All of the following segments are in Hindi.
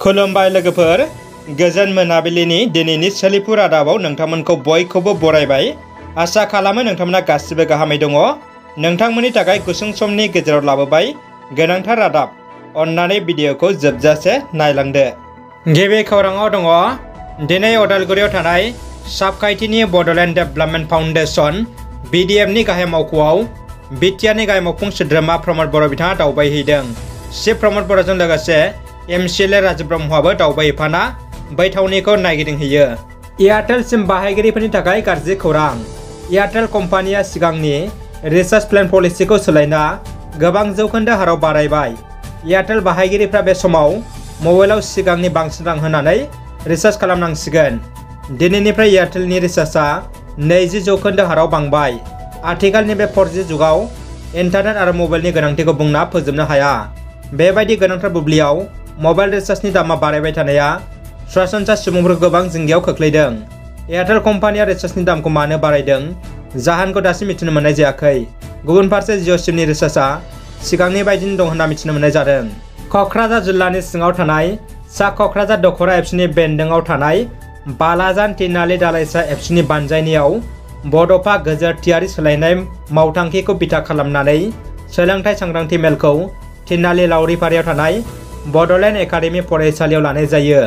खुलुमबाय लोगोफोर, गोजोन मोनाबिलिनि दिनैनि सोलिफु रादाबाव नोंथांमोनखौ बयखौबो बरायबाय। आसा खालामो नोंथांमोना गासिबो गाहामै दङ। नोंथांमोननि थाखाय गुसुं समनि गेजेराव लाबोबाय गोनांथार रादाब। अन्नानै भिडिअखौ जोबजासे नायलांदो। गिबि खौराङाव दङ, दिनै अदालगुरियाव थानाय साबखायथिनि बड'लेण्ड डेभेलपमेन्ट फाउन्डेसन BDF नि गाहाय मावख'आव बिटिआरनि गाहाय मावफुं सोद्रोमा प्रमद बर' बिथाङा दावबायहैदों। चिफ प्रमद बर'जों लोगोसे MCLA राजु ब्रह्मआबो दावबायहैफाना बै थावनिखौ नायगिदिंहैयो। एयारटेलसिम बाहायगिरिफोरनि थाखाय गाज्रि खौरां। एयारटेल कम्पानिया सिगांनि रिचार्ज प्लेन पलिसिखौ सोलायना गोबां जौखोन्दो हाराव बारायबाय। एयारटेल बाहायगिरिफ्रा बे समाव मबाइलाव सिगांनि बांसिन रां होनानै रिचार्ज खालामनांसिगोन। दिनैनिफ्राय एयारटेलनि रिचार्जआ 20% हाराव बांबाय। आथिखालनि बे 4G जुगाव इन्टारनेट आरो मबाइलनि गोनांथिखौ बुंना फोजोबनो हाया। बेबायदि गोनांथार बुब्लियाव मबाइल रिचार्जनि दामा बारायबाय थानाया सरासनस्रा सुबुंफोरखौ गोबां जिंगायाव खोख्लैदों। एयारटेल कम्पानिया रिचार्जनि दामखौ मानो बारायदों, जाहोनखौ दासिम मिथिनो मोननाय जायाखै। गुबुन फारसे जिअ' सिमनि रिचार्जआ सिगांनि बायदिनो दं होनना मिथिनो मोननाय जादों। क'क्राझार जिल्लानि सिङाव थानाय सा क'क्राझार दख'रा एबसुनि बेन्दोंआव थानाय बालाजान तिनालि दालाइसा एबसुनि बानजायनायाव बड'फा गोजोरथियारि सोलायनाय मावथांखिखौ बिथा खालामनानै सोलोंथाइ सांग्रांथि मेलखौ तिनालि लावरिपारायाव थानाय बड'लेण्ड एकाडेमि फरायसालियाव लानाय जायो।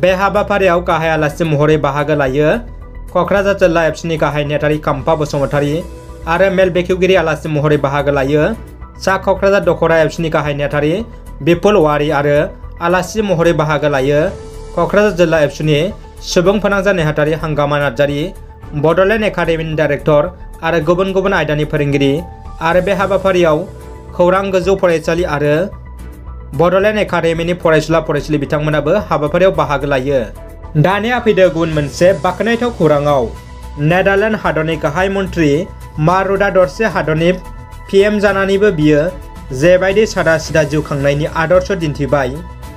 बे हाबाफारियाव गाहाय आलासि महरै बाहागो लायो क'क्राझार जिल्ला एबसुनि गाहाय नेहाथारि काम्फा बसुमतारी आरो मेल बेखेवगिरि आलासि महरै बाहागो लायो सा क'क्राझार दख'रा एबसुनि गाहाय नेहाथारि बिपुल औवारी आरो आलासि महरै बाहागो लायो क'क्राझार जिल्ला एबसुनि सुबुं फोनांजाब नेहाथारि हांगामा नार्जारी, बड'लेण्ड एकाडेमिनि डाइरेक्टर आरो गुबुन गुबुन आयदानि फोरोंगिरि। आरो बे हाबाफारियाव खौरां गोजौ फरायसालि आरो बड'लेण्ड एकाडेमिनि फरायसुला फरायसुलि बिथांमोनाबो हाबाफारियाव बाहागो लायो। दानिया फैदो गुबुन मोनसे बाख्नायथाव खौराङाव। नेदारलेण्ड हादरनि गाहाय मन्थ्रि मारुता दर्से हादरनि PM जानानैबो बियो जेबायदि सादा सिदा जिउ खांनायनि आदर्श दिन्थिबाय,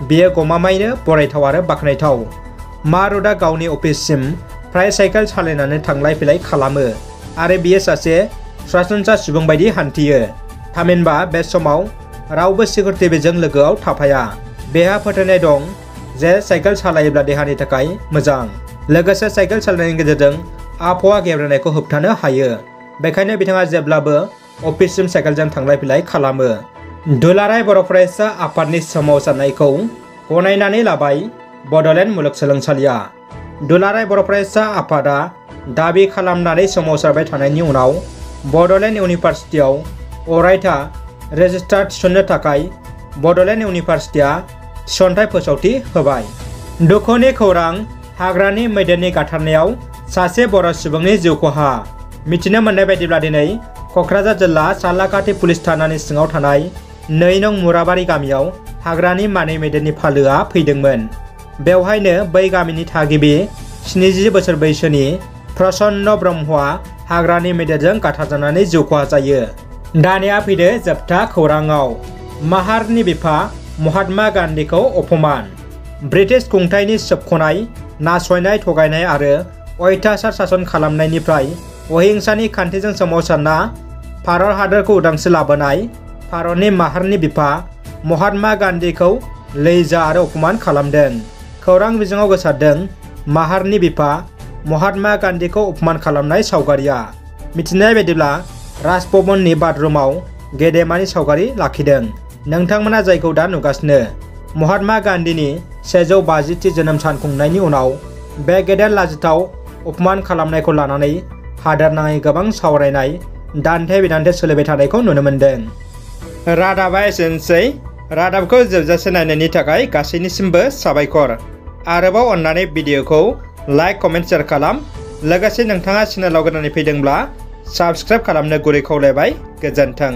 बियो गमामायैनो बरायथाव आरो बाख्नायथाव। मारुता गावनि अफिससिम फ्राय साइकेल सालायनानै थांलाय फैलाय खालामो आरो बियो सासे सरासनस्रा सुबुं बायदि हान्थियो। थामहिनबा बे समाव रावबो सिकिउरिटि बेजों लोगोआव थाफाया। बेहा फोथायनाय दं जे साइकेल सालायोब्ला देहानि थाखाय मोजां, लोगोसे साइकेल सालायनायनि गेजेरजों आबहावा गेब्रेंनायखौ होबथानो हायो। बेखायनो बिथाङा जेब्लाबो अफिससिम साइकेलजों थांलाय फैलाय खालामो। दुलाराय बर' फरायसा आफादनि सोमावसारनायखौ गनायनानै लाबाय बड'लेण्ड मुलुगसोलोंसालिया। दुलाराय बर' फरायसा आफादा दाबि खालामनानै सोमावसारबाय थानायनि उनाव बड'लेण्ड इउनिभार्सिटियाव अरायथा रेजिस्ट्रार थिसननो थाखाय बड'लेण्ड इउनिभार्सिटिया थिसनथाइ फोसावथि होबाय। दुखुनि खौरां, हाग्रानि मैदेरनि गाथारनायाव सासे बर' सुबुंनि जिउ खहा। मिथिनो मोननाय बायदिब्ला दिनै क'क्राझार जिल्ला सालाकाथि पुलिस थानानि सिङाव थानाय 2 नं मुराबारि गामियाव हाग्रानि मानै मैदेरनि फालोआ फैदोंमोन। बेवहायनो बै गामिनि थागिबि 70 बोसोर बैसोनि प्रसन्न ब्रह्मआ हाग्रानि मैदेरजों गाथारजानानै जिउ खहा जायो। दानिया फैदो जोबथा खौराङाव। माहारनि बिफा महात्मा गान्धीखौ अपमान। ब्रिटिश खुंथायनि सोबख'नाय, नासयनाय, थगायनाय आरो अयथासार सासन खालामनायनिफ्राय अहिंसानि खान्थिजों सोमावसारना भारत हादरखौ उदांस्रि लाबोनाय भारतनि माहारनि बिफा महात्मा गान्धीखौ लैजा आरो अपमान खालामदों। खौरां बिजोङाव गोसारदों माहारनि बिफा महात्मा गान्धीखौ अपमान खालामनाय सावगारिया। मिथिनाय बायदिब्ला राजभवननि बाथरुमाव गेदेमानि सावगारि लाखिदों। नोंथांमोना जायखौ दा नुगासिनो, महात्मा गान्धीनि 150थि जोनोम सान खुंनायनि उनाव बे गेदेर लाजिथाव अपमान खालामनायखौ लानानै हादोरनाङै गोबां सावरायनाय, दान्थे बिदान्थे सोलिबाय थानायखौ नुनो मोन्दों। रादाबा एसेनोसै। रादाबखौ जोबजासे नायनायनि थाखाय गासैनिसिमबो साबायखर। आरोबाव अन्नानै भिडिअखौ लाइक, कमेन्ट, शेयार खालाम। लोगोसे नोंथाङा चेनेलाव गोदानै फैदोंब्ला साबस्क्राइब खालामनो गुरै खावलायबाय। गोजोन्थों।